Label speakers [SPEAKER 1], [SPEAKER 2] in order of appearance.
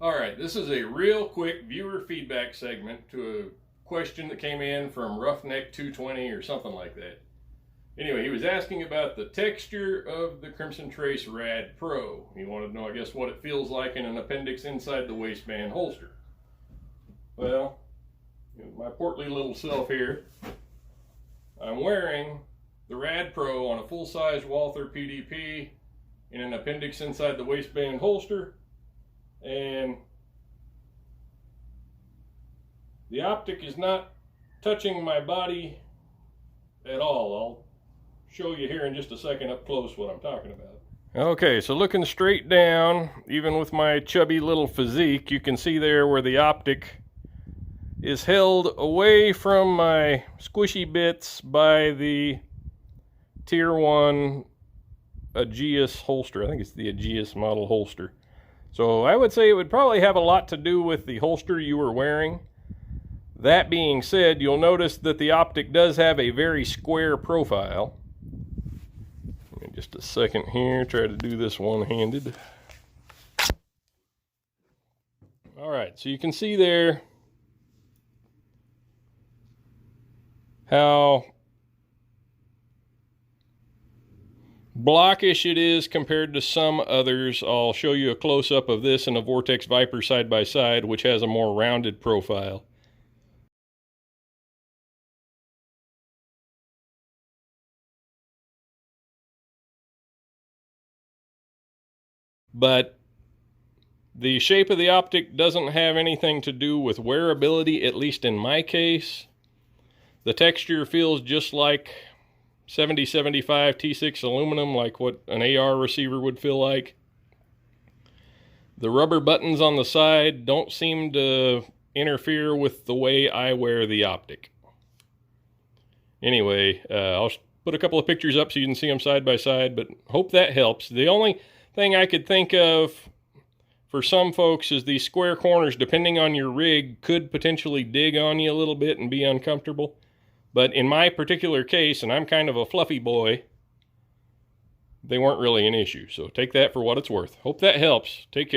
[SPEAKER 1] Alright, this is a real quick viewer feedback segment to a question that came in from Roughneck 220 or something like that. Anyway, he was asking about the texture of the Crimson Trace RAD Pro. He wanted to know, I guess, what it feels like in an appendix inside the waistband holster. Well, my portly little self here, I'm wearing the RAD Pro on a full-size Walther PDP in an appendix inside the waistband holster. And the optic is not touching my body at all. I'll show you here in just a second up close what I'm talking about. Okay, so looking straight down, even with my chubby little physique, you can see there where the optic is held away from my squishy bits by the Tier 1 Aegeus holster. I think it's the Aegeus model holster. So I would say it would probably have a lot to do with the holster you were wearing. That being said, you'll notice that the optic does have a very square profile. Just a second here, try to do this one-handed. Alright, so you can see there how blockish it is compared to some others. I'll show you a close-up of this and a Vortex Viper side by side, which has a more rounded profile. But the shape of the optic doesn't have anything to do with wearability, at least in my case. The texture feels just like 7075 T6 aluminum, like what an AR receiver would feel like. The rubber buttons on the side don't seem to interfere with the way I wear the optic. Anyway, I'll put a couple of pictures up so you can see them side by side, but hope that helps. The only thing I could think of for some folks is these square corners, depending on your rig, could potentially dig on you a little bit and be uncomfortable. But in my particular case, and I'm kind of a fluffy boy, they weren't really an issue. So take that for what it's worth. Hope that helps. Take care.